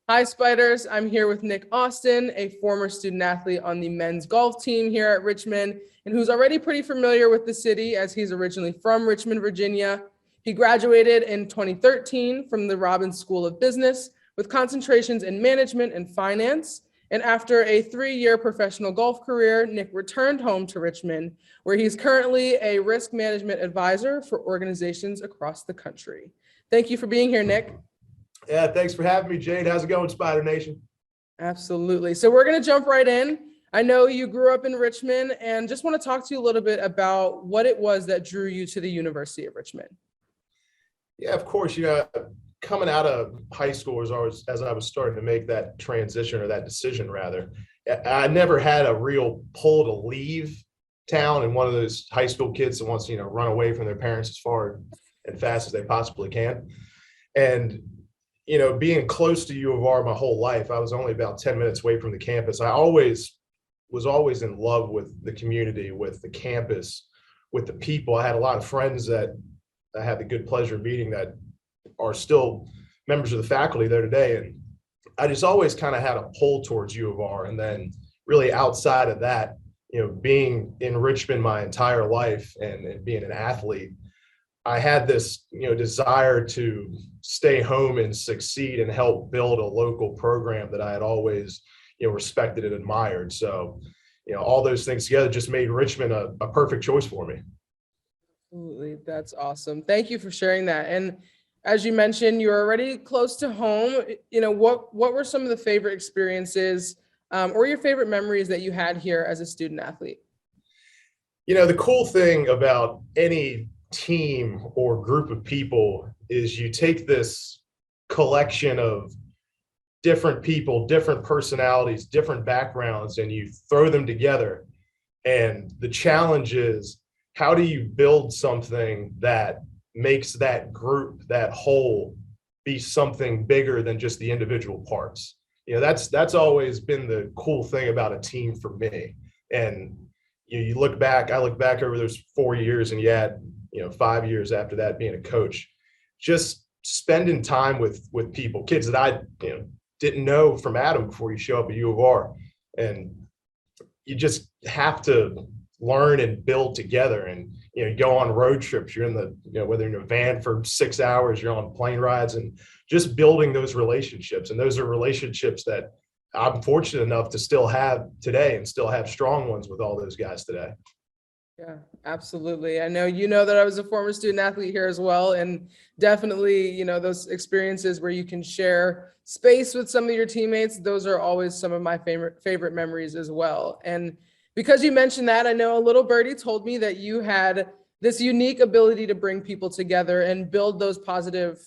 Hi, Spiders. I'm here with Nick Austin, a former student athlete on the men's golf team here at Richmond, and who's already pretty familiar with the city as he's originally from Richmond, Virginia. He graduated in 2013 from the Robbins School of Business with concentrations in management and finance. And after a 3-year professional golf career, Nick returned home to Richmond, where he's currently a risk management advisor for organizations across the country. Thank you for being here, Nick. Yeah, thanks for having me, Jade. How's it going, Spider Nation? Absolutely. So we're going to jump right in. I know you grew up in Richmond and just want to talk to you a little bit about what it was that drew you to the University of Richmond. Yeah, of course. Coming out of high school as I was starting to make that transition, or that decision rather, I never had a real pull to leave town, and one of those high school kids that wants to, run away from their parents as far and fast as they possibly can. And being close to U of R my whole life, I was only about 10 minutes away from the campus. I was always in love with the community, with the campus, with the people. I had a lot of friends that I had the good pleasure of meeting that are still members of the faculty there today. And I just always kind of had a pull towards U of R. And then really outside of that, being in Richmond my entire life and being an athlete, I had this, desire to stay home and succeed and help build a local program that I had always, respected and admired. So, all those things together just made Richmond a perfect choice for me. Absolutely. That's awesome. Thank you for sharing that. And as you mentioned, you're already close to home. What were some of the favorite experiences or your favorite memories that you had here as a student athlete? The cool thing about any team or group of people is you take this collection of different people, different personalities, different backgrounds, and you throw them together. And the challenge is, how do you build something that makes that group, that whole, be something bigger than just the individual parts? That's always been the cool thing about a team for me. And you look back, I look back over those 4 years, and yet 5 years after that being a coach, just spending time with people, kids that I didn't know from Adam before you show up at U of R. And you just have to learn and build together. And you go on road trips, you're in the whether you're in a van for 6 hours, you're on plane rides, and just building those relationships. And those are relationships that I'm fortunate enough to still have today, and still have strong ones with all those guys today. Yeah, absolutely. I know that I was a former student athlete here as well. And definitely, those experiences where you can share space with some of your teammates, those are always some of my favorite memories as well. And because you mentioned that, I know a little birdie told me that you had this unique ability to bring people together and build those positive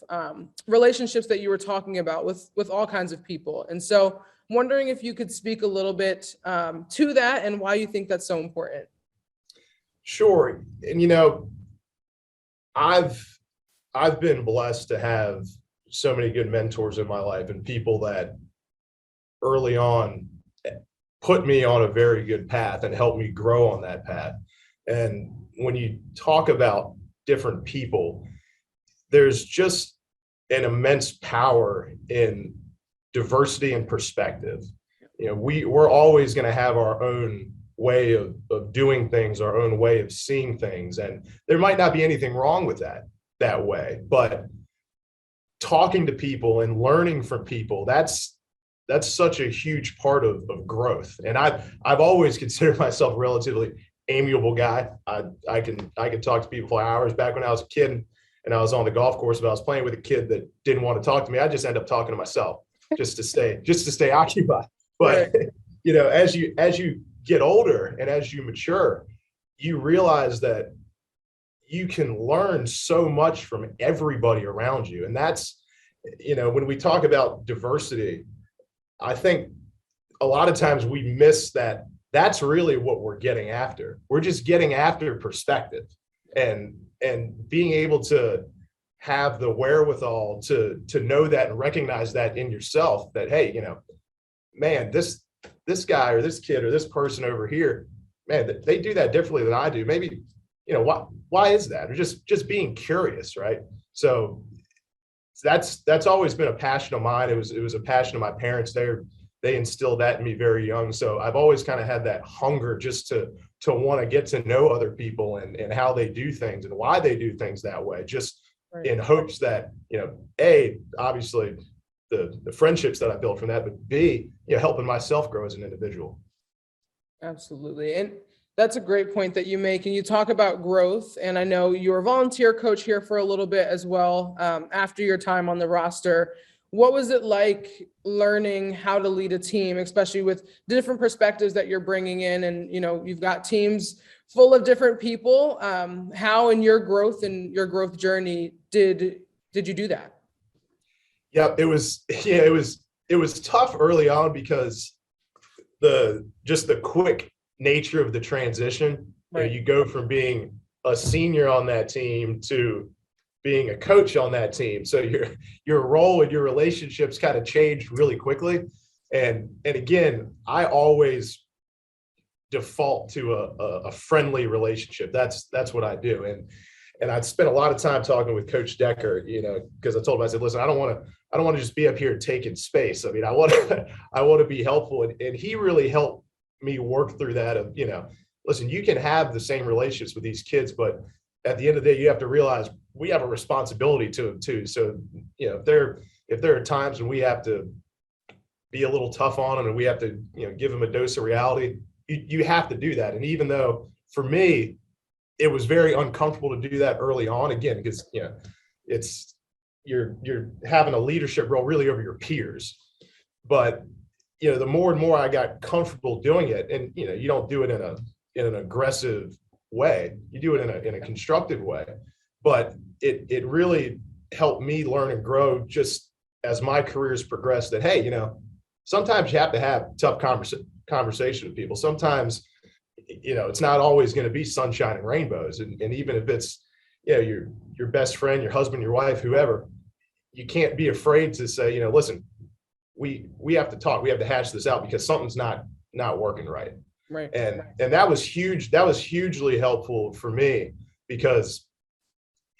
relationships that you were talking about with all kinds of people. And so I'm wondering if you could speak a little bit to that and why you think that's so important. Sure. And I've been blessed to have so many good mentors in my life, and people that early on put me on a very good path and helped me grow on that path. And when you talk about different people, there's just an immense power in diversity and perspective. We're always going to have our own way of doing things, our own way of seeing things. And there might not be anything wrong with that way, but talking to people and learning from people, that's such a huge part of growth. And I've always considered myself a relatively amiable guy. I can talk to people for hours. Back when I was a kid and I was on the golf course, if I was playing with a kid that didn't want to talk to me, I just end up talking to myself just to stay occupied. But as you get older and as you mature, you realize that you can learn so much from everybody around you. And that's, when we talk about diversity, I think a lot of times we miss that. That's really what we're getting after. We're just getting after perspective and being able to have the wherewithal to know that and recognize that in yourself, that, hey, man, this guy or this kid or this person over here, man, they do that differently than I do. Maybe, why is that? Or just being curious, right? So that's always been a passion of mine. It was a passion of my parents. They instilled that in me very young. So I've always kind of had that hunger just to want to get to know other people and how they do things and why they do things that way, just Right. in hopes that, obviously the friendships that I built from that, but B, helping myself grow as an individual. Absolutely. And that's a great point that you make. And you talk about growth. And I know you were a volunteer coach here for a little bit as well, after your time on the roster. What was it like learning how to lead a team, especially with different perspectives that you're bringing in? And, you've got teams full of different people. How in your growth and your growth journey did you do that? Yeah, it was tough early on because the quick nature of the transition. Right. You go from being a senior on that team to being a coach on that team. So your role and your relationships kind of changed really quickly. And again, I always default to a friendly relationship. That's what I do. And I spent a lot of time talking with Coach Decker, because I told him, I said, listen, I don't want to just be up here taking space. I mean, I want to be helpful. And he really helped me work through that of, listen, you can have the same relationships with these kids, but at the end of the day, you have to realize we have a responsibility to them too. So, if there are times when we have to be a little tough on them and we have to, give them a dose of reality, you have to do that. And even though for me, it was very uncomfortable to do that early on, again, because, it's, you're having a leadership role really over your peers. But, the more and more I got comfortable doing it, and, you don't do it in an aggressive way, you do it in a constructive way, but it really helped me learn and grow just as my career's progressed, that, hey, sometimes you have to have tough conversation with people. Sometimes, it's not always going to be sunshine and rainbows. And even if it's, your best friend, your husband, your wife, whoever, you can't be afraid to say, listen, we have to talk, we have to hash this out because something's not working right. Right. And that was huge. That was hugely helpful for me because,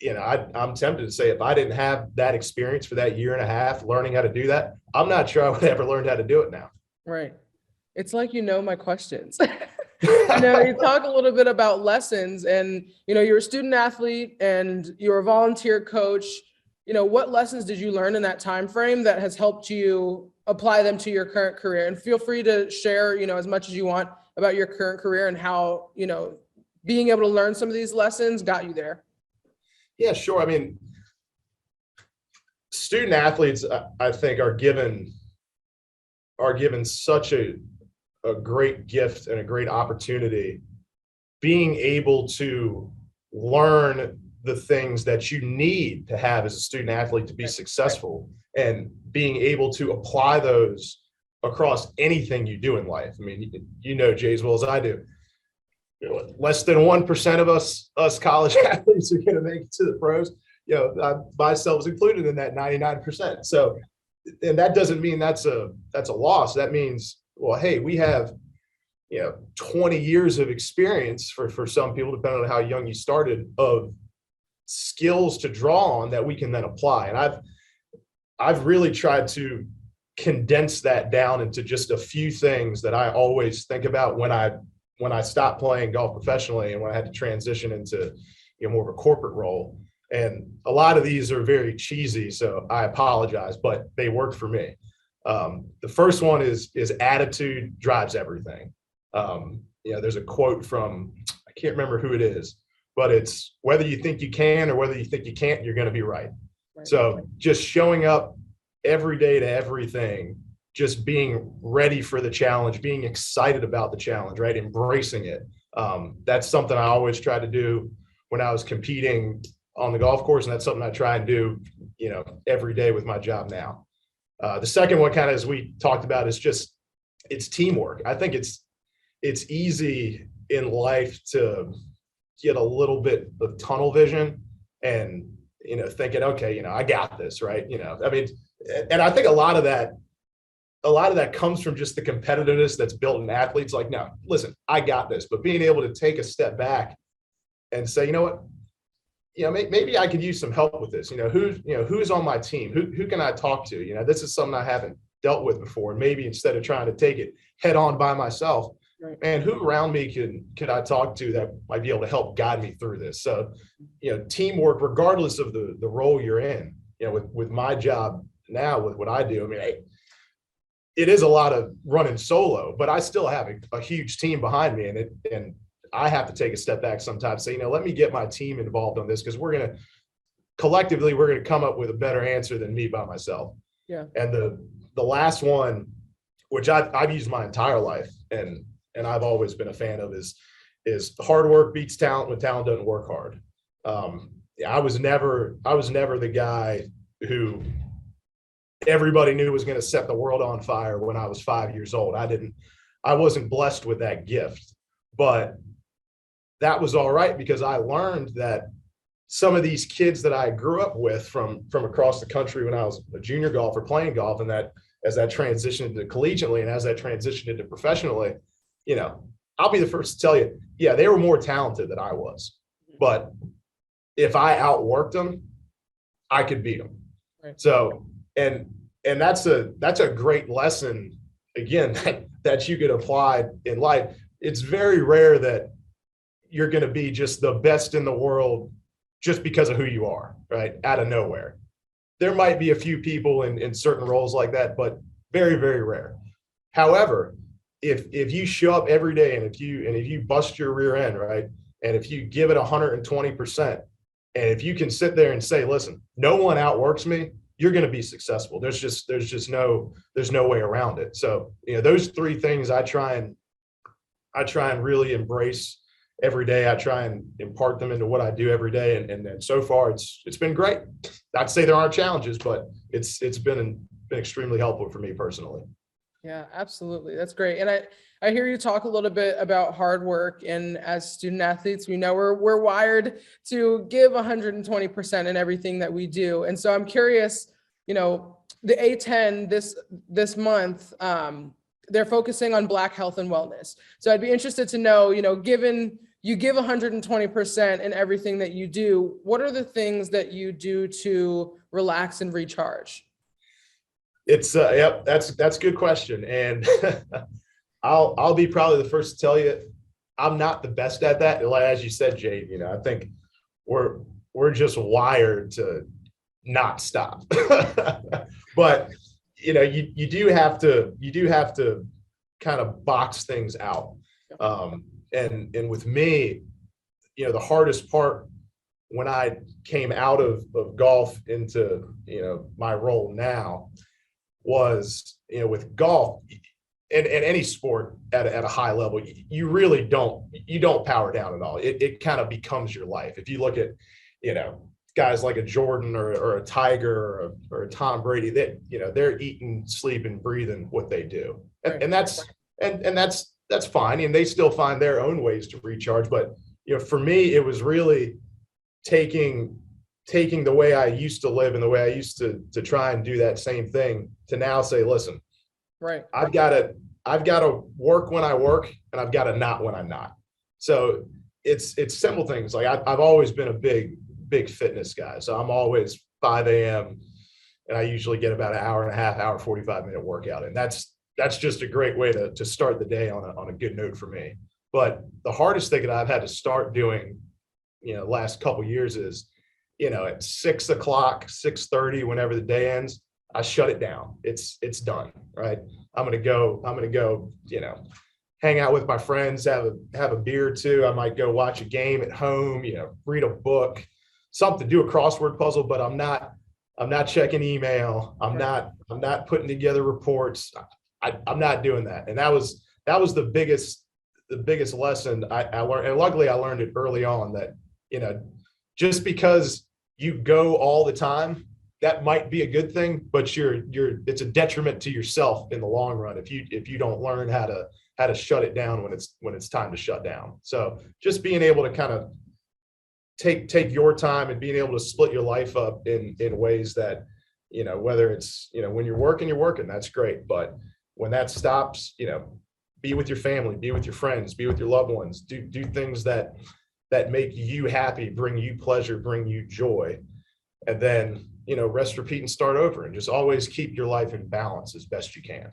I'm tempted to say if I didn't have that experience for that year and a half learning how to do that, I'm not sure I would have ever learned how to do it now. Right. It's like, my questions. You talk a little bit about lessons and, you're a student athlete and you're a volunteer coach. What lessons did you learn in that time frame that has helped you apply them to your current career? And feel free to share, as much as you want about your current career and how, being able to learn some of these lessons got you there. Yeah, sure. I mean, student athletes, I think, are given such a great gift and a great opportunity, being able to learn the things that you need to have as a student athlete to be successful, and being able to apply those across anything you do in life. I mean, Jay, as well as I do, less than 1% of us college athletes are going to make it to the pros. Myself is included in that 99%. So, and that doesn't mean that's a loss. That means, well, hey, we have 20 years of experience for some people, depending on how young you started, of skills to draw on that we can then apply. And I've really tried to condense that down into just a few things that I always think about when I stopped playing golf professionally and when I had to transition into more of a corporate role. And a lot of these are very cheesy, so I apologize, but they work for me. The first one is attitude drives everything. There's a quote from, I can't remember who it is, but it's whether you think you can or whether you think you can't, you're going to be right. So just showing up every day to everything, just being ready for the challenge, being excited about the challenge, right? Embracing it. That's something I always tried to do when I was competing on the golf course. And that's something I try and do, every day with my job now. The second one, kind of as we talked about, is just, it's teamwork. I think it's easy in life to get a little bit of tunnel vision and, thinking, okay, I got this, right? I mean, and I think a lot of that comes from just the competitiveness that's built in athletes. Like, no, listen, I got this. But being able to take a step back and say, you know what, maybe I could use some help with this. Who's on my team? Who can I talk to? This is something I haven't dealt with before. And maybe instead of trying to take it head on by myself, Right. man, who around me could I talk to that might be able to help guide me through this? So, teamwork, regardless of the role you're in, with my job now, with what I do, I mean, it is a lot of running solo, but I still have a huge team behind me, and I have to take a step back sometimes, say, let me get my team involved on this, because collectively we're gonna come up with a better answer than me by myself. Yeah. And the last one, which I've used my entire life, and I've always been a fan of, is hard work beats talent when talent doesn't work hard. I was never the guy who everybody knew was going to set the world on fire when I was 5 years old. I wasn't blessed with that gift, but that was all right, because I learned that some of these kids that I grew up with from across the country when I was a junior golfer playing golf, and that as that transitioned into collegiately and as that transitioned into professionally, I'll be the first to tell you, yeah, they were more talented than I was, but if I outworked them, I could beat them. Right. So, and that's a great lesson, again, that you could apply in life. It's very rare that you're going to be just the best in the world just because of who you are, right? Out of nowhere. There might be a few people in certain roles like that, but very, very rare. However, if you show up every day, and if you bust your rear end, right, and if you give it 120%, and if you can sit there and say, listen, no one outworks me, you're going to be successful. There's no way around it. So, those three things I try and really embrace every day. I try and impart them into what I do every day. And so far it's been great. I'd say there are challenges, but it's been extremely helpful for me personally. Yeah, absolutely. That's great. And I hear you talk a little bit about hard work, and as student athletes, we know we're wired to give 120% in everything that we do. And so I'm curious, the A10 this month, they're focusing on Black health and wellness. So I'd be interested to know, given you give 120% in everything that you do, what are the things that you do to relax and recharge? It's yep, that's a good question. And I'll be probably the first to tell you, I'm not the best at that. Like, as you said, Jade, I think we're just wired to not stop. But you do have to kind of box things out. And with me, the hardest part when I came out of golf into my role now was, with golf and any sport at a high level, you really don't power down at all. It kind of becomes your life. If you look at guys like a Jordan or a Tiger or a Tom Brady, they're eating, sleeping, breathing what they do, and that's fine, and they still find their own ways to recharge. But for me, it was really taking the way I used to live and the way I used to try and do that same thing to now say, listen, right, I've got to work when I work, and I've got to not when I'm not. So it's simple things. Like I've always been a big fitness guy. So I'm always 5 a.m. and I usually get about an hour and a half, 45-minute workout. And that's just a great way to start the day on a good note for me. But the hardest thing that I've had to start doing, last couple of years is, at 6 o'clock, 6:30, whenever the day ends, I shut it down. It's done, right? I'm gonna go, hang out with my friends, have a beer or two. I might go watch a game at home, read a book, something, do a crossword puzzle, but I'm not checking email. I'm not putting together reports. I'm not doing that. And that was the biggest lesson I learned. And luckily I learned it early on that, just because you go all the time, that might be a good thing, but it's a detriment to yourself in the long run if you don't learn how to shut it down when it's time to shut down. So just being able to kind of take your time and being able to split your life up in ways that, whether it's, when you're working, that's great. But when that stops, be with your family, be with your friends, be with your loved ones, do things that that make you happy, bring you pleasure, bring you joy. And then, rest, repeat, and start over, and just always keep your life in balance as best you can.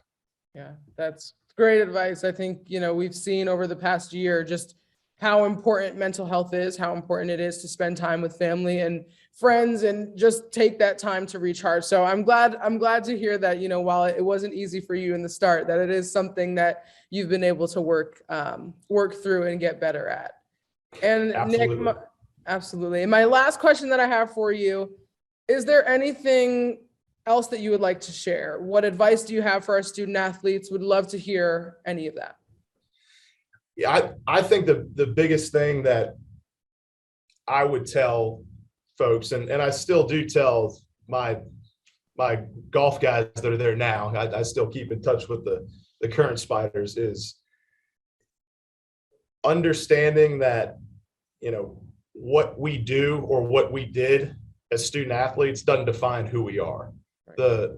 Yeah, that's great advice. I think, we've seen over the past year just how important mental health is, how important it is to spend time with family and friends and just take that time to recharge. So I'm glad to hear that, while it wasn't easy for you in the start, that it is something that you've been able to work through and get better at. And Absolutely. Nick, absolutely. And my last question that I have for you, is there anything else that you would like to share? What advice do you have for our student athletes? Would love to hear any of that. Yeah, I think the biggest thing that I would tell folks, and I still do tell my golf guys that are there now, I still keep in touch with the current Spiders, is understanding that, what we do or what we did as student athletes doesn't define who we are. The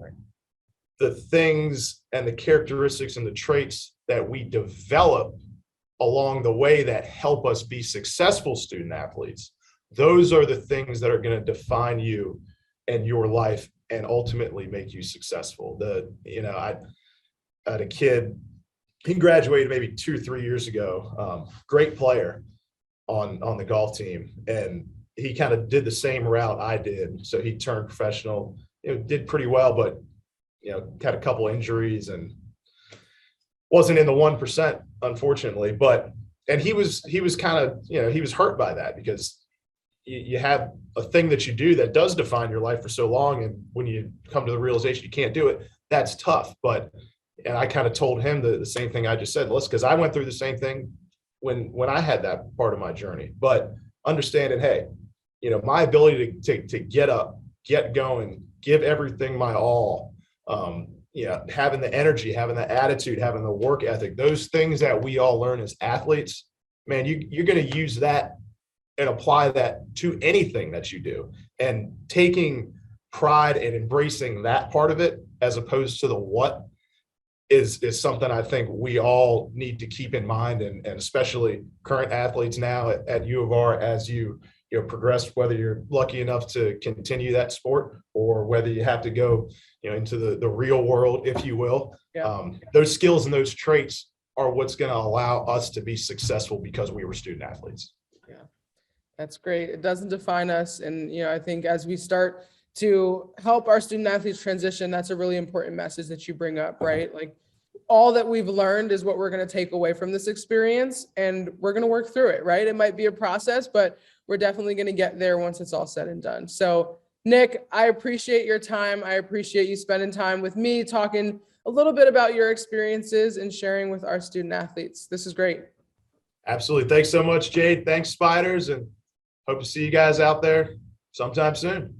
things and the characteristics and the traits that we develop along the way that help us be successful student athletes, those are the things that are going to define you and your life and ultimately make you successful. I had a kid, he graduated maybe 2 or 3 years ago, great player on the golf team, and he kind of did the same route I did. So he turned professional, did pretty well, but had a couple injuries and wasn't in the 1%, unfortunately. And he was kind of, he was hurt by that, because you have a thing that you do that does define your life for so long, and when you come to the realization you can't do it, that's tough. And I kind of told him the same thing I just said, because I went through the same thing when I had that part of my journey. But understanding, hey, my ability to get up, get going, give everything my all, having the energy, having the attitude, having the work ethic, those things that we all learn as athletes, man, you're going to use that and apply that to anything that you do. And taking pride and embracing that part of it, as opposed to the what, is something I think we all need to keep in mind, and especially current athletes now at U of R, as you progress, whether you're lucky enough to continue that sport or whether you have to go into the real world, if you will. Yeah. Those skills and those traits are what's going to allow us to be successful because we were student athletes. Yeah, that's great. It doesn't define us. And, I think as we start to help our student athletes transition, that's a really important message that you bring up, right? Like, all that we've learned is what we're going to take away from this experience, and we're going to work through it, right? It might be a process, but we're definitely going to get there once it's all said and done. So Nick, I appreciate your time. I appreciate you spending time with me, talking a little bit about your experiences and sharing with our student athletes. This is great. Absolutely. Thanks so much, Jade. Thanks, Spiders, and hope to see you guys out there sometime soon.